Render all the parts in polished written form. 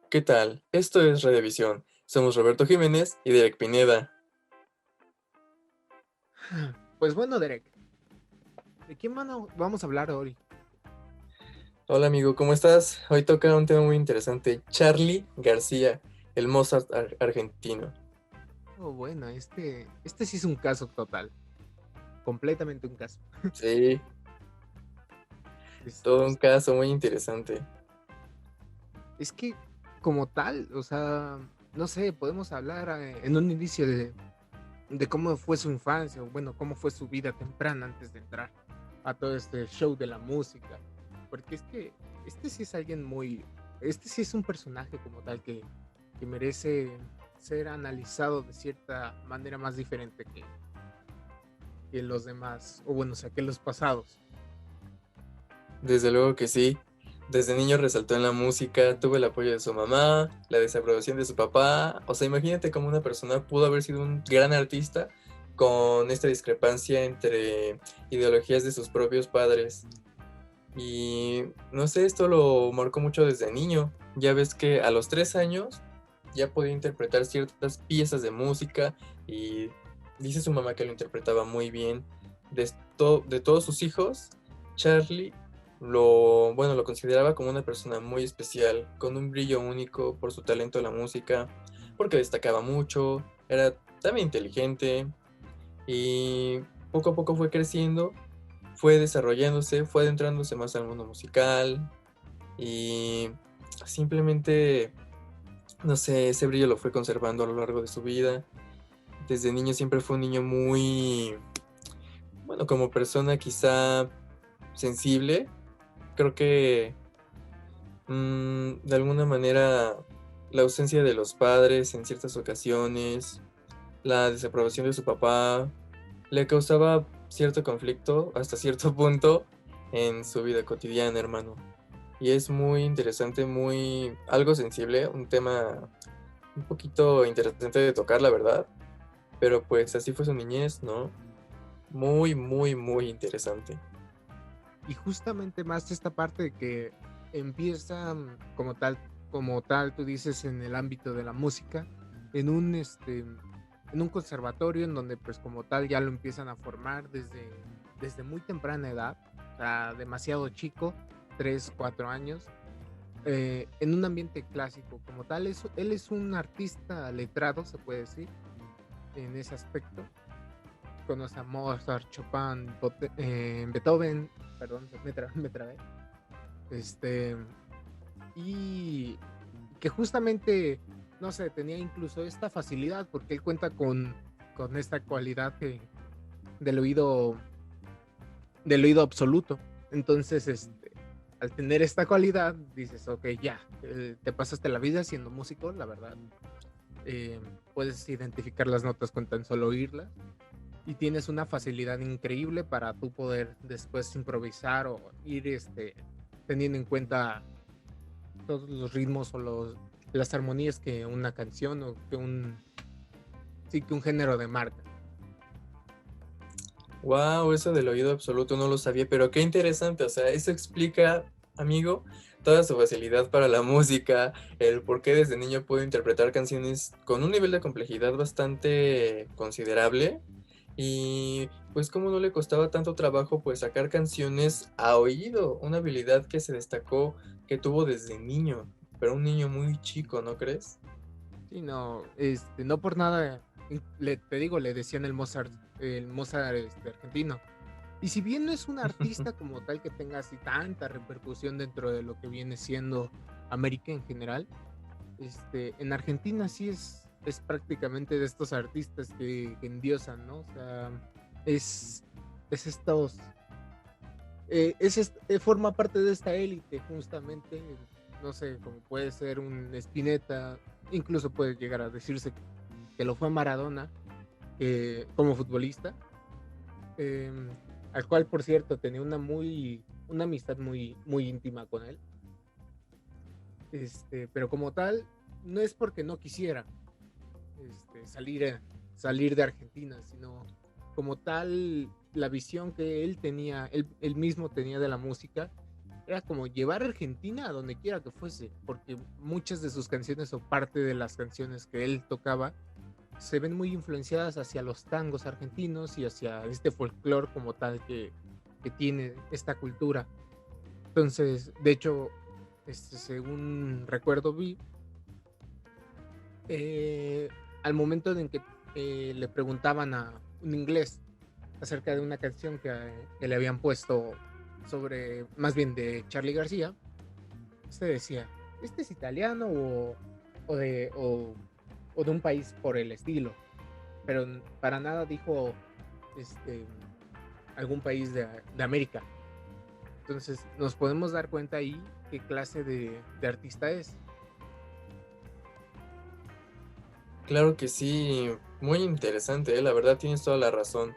¿Qué tal? Esto es Redevisión. Somos Roberto Jiménez y Derek Pineda. Pues bueno, Derek, ¿de quién vamos a hablar hoy? Hola amigo, ¿cómo estás? Hoy toca un tema muy interesante. Charly García, el Mozart argentino. Oh, bueno, este sí es un caso total, completamente un caso. Sí, Este, todo un es, caso muy interesante. es que como tal, o sea, no sé, podemos hablar en un inicio de cómo fue su infancia, o bueno, cómo fue su vida temprana antes de entrar a todo este show de la música. Porque es que este sí es alguien este sí es un personaje como tal que merece ser analizado de cierta manera más diferente que los demás, o bueno, o sea, que los pasados. Desde luego que sí. Desde niño resaltó en la música, tuvo el apoyo de su mamá, la desaprobación de su papá. O sea, imagínate cómo una persona pudo haber sido un gran artista con esta discrepancia entre ideologías de sus propios padres. Y no sé, esto lo marcó mucho desde niño. Ya ves que a los 3 años ya podía interpretar ciertas piezas de música y dice su mamá que lo interpretaba muy bien. De todos sus hijos, Charlie lo consideraba como una persona muy especial, con un brillo único por su talento en la música, porque destacaba mucho, era también inteligente y poco a poco fue creciendo, fue desarrollándose, fue adentrándose más al mundo musical y simplemente, no sé, ese brillo lo fue conservando a lo largo de su vida. Desde niño siempre fue un niño muy, bueno, como persona quizá sensible. Creo que de alguna manera la ausencia de los padres en ciertas ocasiones, la desaprobación de su papá, le causaba cierto conflicto hasta cierto punto en su vida cotidiana, hermano. Y es muy interesante, muy algo sensible, un tema un poquito interesante de tocar, la verdad. Pero pues así fue su niñez, ¿no? Muy, muy, muy interesante. Y justamente más esta parte de que empieza como tal, tú dices, en el ámbito de la música, en en un conservatorio en donde pues como tal ya lo empiezan a formar desde muy temprana edad, o sea, demasiado chico, 3 4 años, en un ambiente clásico como tal. Él es un artista letrado, se puede decir, en ese aspecto. Conoce a Mozart, Chopin, Beethoven, perdón, me trabé. Este, y que justamente, no sé, tenía incluso esta facilidad porque él cuenta con esta cualidad del oído, del oído absoluto. Entonces, al tener esta cualidad, dices, ok, ya, te pasaste la vida siendo músico, la verdad. Puedes identificar las notas con tan solo oírlas y tienes una facilidad increíble para tú poder después improvisar o ir teniendo en cuenta todos los ritmos o las armonías que una canción o sí, que un género demarca. Wow, eso del oído absoluto no lo sabía, pero qué interesante. O sea, eso explica, amigo, toda su facilidad para la música, el por qué desde niño pudo interpretar canciones con un nivel de complejidad bastante considerable. Y pues cómo no le costaba tanto trabajo pues sacar canciones a oído, una habilidad que se destacó que tuvo desde niño, pero un niño muy chico, ¿no crees? Sí, no, no por nada, te digo, le decían el Mozart argentino. Y si bien no es un artista como tal que tenga así tanta repercusión dentro de lo que viene siendo América en general, en Argentina sí es prácticamente de estos artistas que endiosan, ¿no? O sea, es, es estos, forma parte de esta élite justamente, no sé, como puede ser un Spinetta, incluso puede llegar a decirse que lo fue Maradona como futbolista, eh, al cual por cierto tenía una amistad muy íntima con él, pero como tal, no es porque no quisiera, salir de Argentina, sino como tal la visión que él tenía, él mismo tenía de la música, era como llevar a Argentina a donde quiera que fuese, porque muchas de sus canciones o parte de las canciones que él tocaba se ven muy influenciadas hacia los tangos argentinos y hacia este folclore como tal que tiene esta cultura. Entonces, de hecho, según recuerdo vi, eh, al momento en que le preguntaban a un inglés acerca de una canción que le habían puesto sobre, más bien de Charly García, se decía, ¿este es italiano o de, o de un país por el estilo? Pero para nada dijo este, algún país de América. Entonces nos podemos dar cuenta ahí qué clase de artista es. Claro que sí, muy interesante, la verdad tienes toda la razón.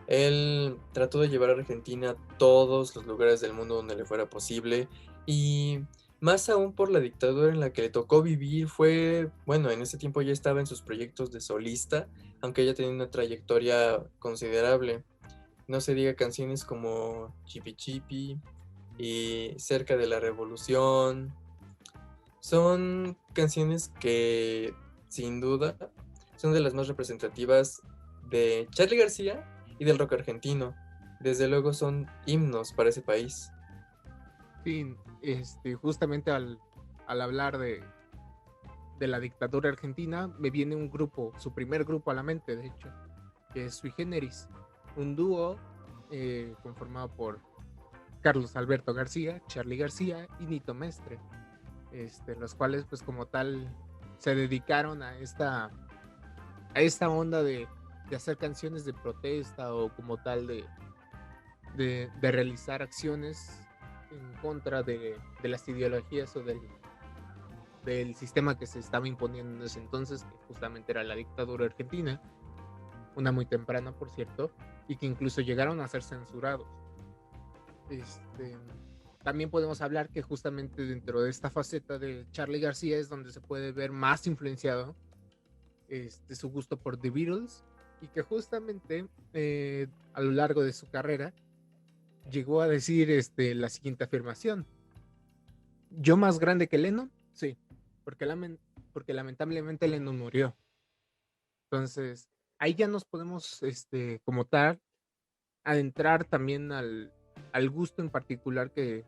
Él trató de llevar a Argentina a todos los lugares del mundo donde le fuera posible y más aún por la dictadura en la que le tocó vivir fue, bueno, en ese tiempo ya estaba en sus proyectos de solista, aunque ella tenía una trayectoria considerable. No se diga canciones como Chipi Chipi y Cerca de la Revolución. Son canciones que sin duda son de las más representativas de Charly García y del rock argentino. Desde luego son himnos para ese país. Sí, justamente al hablar de la dictadura argentina, me viene un grupo, su primer grupo a la mente, de hecho, que es Sui Generis, un dúo conformado por Carlos Alberto García, Charly García y Nito Mestre, los cuales pues como tal se dedicaron a esta onda de hacer canciones de protesta o como tal de realizar acciones en contra de las ideologías o del sistema que se estaba imponiendo en ese entonces, que justamente era la dictadura argentina, una muy temprana, por cierto, y que incluso llegaron a ser censurados. Este, También podemos hablar que justamente dentro de esta faceta de Charly García es donde se puede ver más influenciado su gusto por The Beatles y que justamente a lo largo de su carrera llegó a decir la siguiente afirmación: yo más grande que Lennon, sí, porque, porque lamentablemente Lennon murió. Entonces, ahí ya nos podemos, como tal, adentrar también al gusto en particular que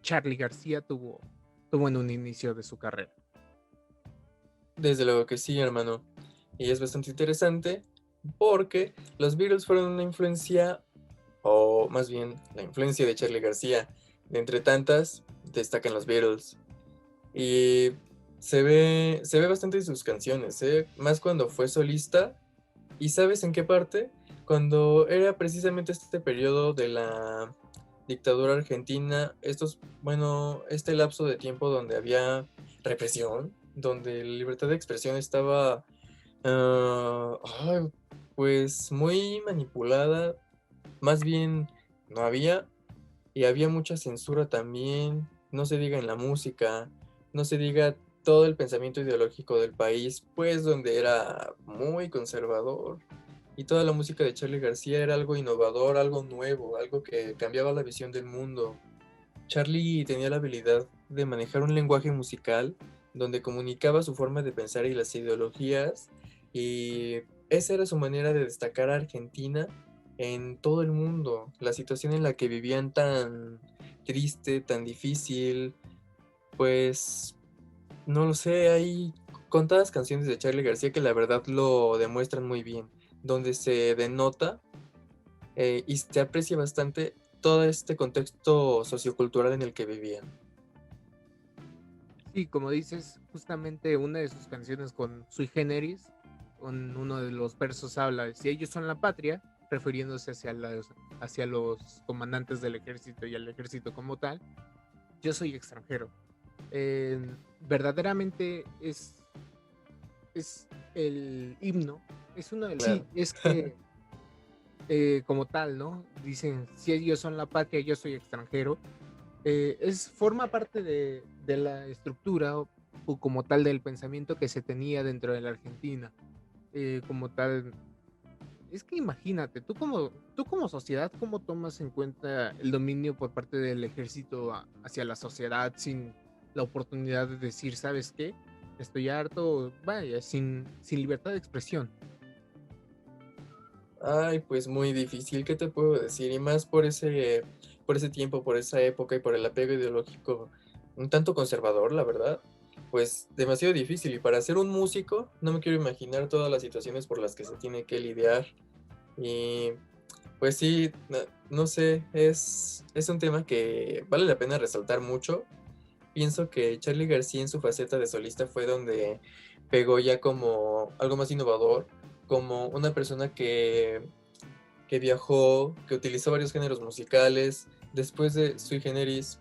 Charly García tuvo en un inicio de su carrera. Desde luego que sí, hermano. Y es bastante interesante porque los Beatles fueron una influencia, o más bien la influencia de Charly García. De entre tantas, destacan los Beatles. Y se ve bastante en sus canciones, ¿eh? Más cuando fue solista. ¿Y sabes en qué parte? Cuando era precisamente este periodo de la dictadura argentina, bueno, este lapso de tiempo donde había represión, donde la libertad de expresión estaba, ay, pues muy manipulada, más bien no había, y había mucha censura también, no se diga en la música, no se diga todo el pensamiento ideológico del país, pues donde era muy conservador. Y toda la música de Charly García era algo innovador, algo nuevo, algo que cambiaba la visión del mundo. Charly tenía la habilidad de manejar un lenguaje musical donde comunicaba su forma de pensar y las ideologías, y esa era su manera de destacar a Argentina en todo el mundo. La situación en la que vivían tan triste, tan difícil, pues no lo sé, hay contadas canciones de Charly García que la verdad lo demuestran muy bien, donde se denota y se aprecia bastante todo este contexto sociocultural en el que vivían. Sí, como dices, justamente una de sus canciones con Sui Generis, con uno de los versos habla de si ellos son la patria, refiriéndose hacia los comandantes del ejército y al ejército como tal, yo soy extranjero. Eh, Verdaderamente es el himno, es uno de los, Claro. sí, es que como tal, ¿no? Dicen, si ellos son la patria, yo soy extranjero. Forma parte de la estructura o como tal del pensamiento que se tenía dentro de la Argentina. Como tal, es que imagínate, tú como sociedad, ¿cómo tomas en cuenta el dominio por parte del ejército hacia la sociedad sin la oportunidad de decir, ¿sabes qué? Estoy harto, vaya, sin libertad de expresión. Ay, pues muy difícil, ¿qué te puedo decir? Y más por ese tiempo, por esa época y por el apego ideológico un tanto conservador, la verdad, pues demasiado difícil. Y para ser un músico, no me quiero imaginar todas las situaciones por las que se tiene que lidiar. Y pues sí, no sé, es un tema que vale la pena resaltar mucho. Pienso que Charly García en su faceta de solista fue donde pegó ya como algo más innovador, como una persona que viajó, que utilizó varios géneros musicales. Después de Sui Generis,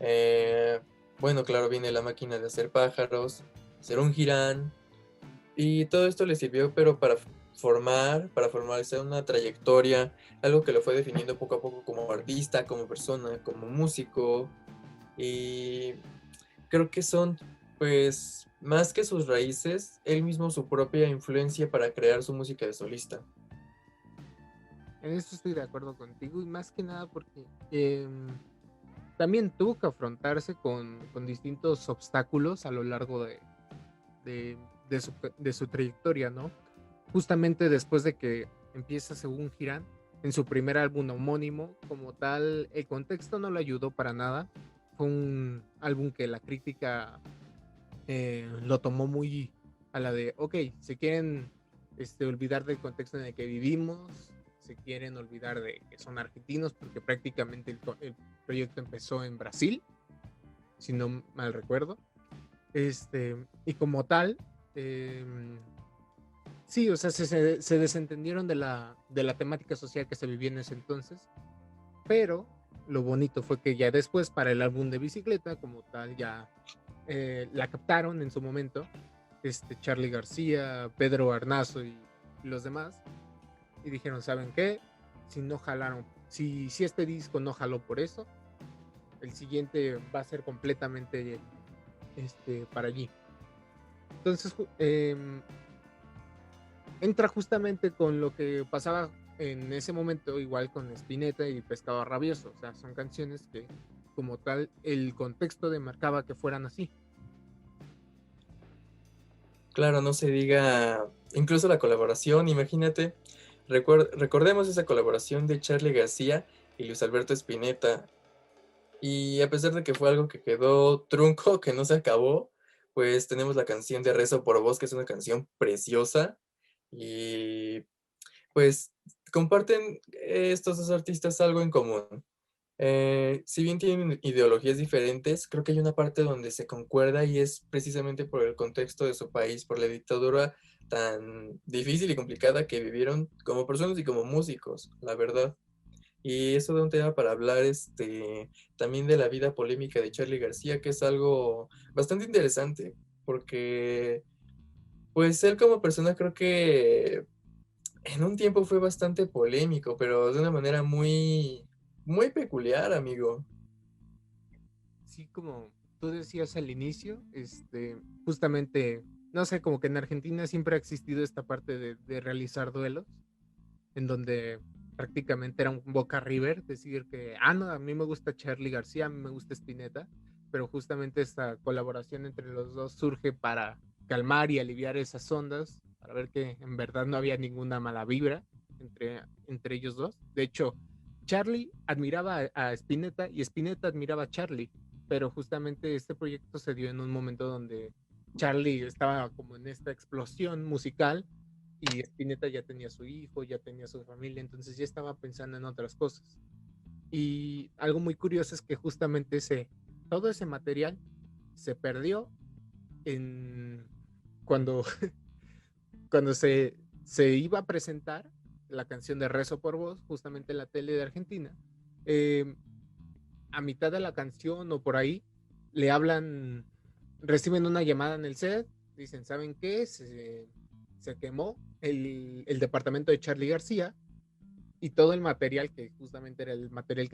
eh, bueno, claro, viene La Máquina de Hacer Pájaros, Ser un Girán, y todo esto le sirvió, pero para formalizar una trayectoria, algo que lo fue definiendo poco a poco como artista, como persona, como músico, y creo que son, pues, más que sus raíces, él mismo su propia influencia para crear su música de solista. En eso estoy de acuerdo contigo y más que nada porque también tuvo que afrontarse con distintos obstáculos a lo largo de su trayectoria, ¿no? Justamente después de que empieza según Girán, en su primer álbum homónimo, como tal, el contexto no le ayudó para nada. Fue un álbum que la crítica lo tomó muy a la de, ok, se quieren olvidar del contexto en el que vivimos, se quieren olvidar de que son argentinos, porque prácticamente el proyecto empezó en Brasil, si no mal recuerdo. Y como tal, eh, sí, o sea, se desentendieron de la temática social que se vivía en ese entonces, pero lo bonito fue que ya después para el álbum de Bicicleta, como tal, ya la captaron en su momento, Charly García, Pedro Arnazo y los demás, y dijeron, ¿saben qué? Si no jalaron, si este disco no jaló por eso, el siguiente va a ser completamente para allí. Entonces, entra justamente con lo que pasaba en ese momento, igual con Spinetta y Pescado Rabioso. O sea, son canciones que, como tal, el contexto demarcaba que fueran así. Claro, no se diga, incluso la colaboración, imagínate, recordemos esa colaboración de Charly García y Luis Alberto Spinetta, y a pesar de que fue algo que quedó trunco, que no se acabó, pues tenemos la canción de Rezo por Vos, que es una canción preciosa, y pues comparten estos dos artistas algo en común. Si bien tienen ideologías diferentes, creo que hay una parte donde se concuerda y es precisamente por el contexto de su país, por la dictadura tan difícil y complicada que vivieron como personas y como músicos, la verdad. Y eso da un tema para hablar también de la vida polémica de Charly García, que es algo bastante interesante, porque pues él como persona creo que en un tiempo fue bastante polémico, pero de una manera muy, muy peculiar, amigo. Sí, como tú decías al inicio, justamente, no sé, como que en Argentina siempre ha existido esta parte de realizar duelos, en donde prácticamente era un Boca River, decir que, no, a mí me gusta Charly García, a mí me gusta Spinetta, pero justamente esta colaboración entre los dos surge para calmar y aliviar esas ondas, para ver que en verdad no había ninguna mala vibra entre ellos dos. De hecho, Charly admiraba a Spinetta y Spinetta admiraba a Charly, pero justamente este proyecto se dio en un momento donde Charly estaba como en esta explosión musical y Spinetta ya tenía su hijo, ya tenía su familia, entonces ya estaba pensando en otras cosas. Y algo muy curioso es que justamente todo ese material se perdió en, cuando, cuando se iba a presentar la canción de Rezo por Vos, justamente en la tele de Argentina. eh, a mitad de la canción o por ahí, reciben una llamada en el set, dicen, ¿saben qué? Se quemó el departamento de Charly García y todo el material que justamente era el material que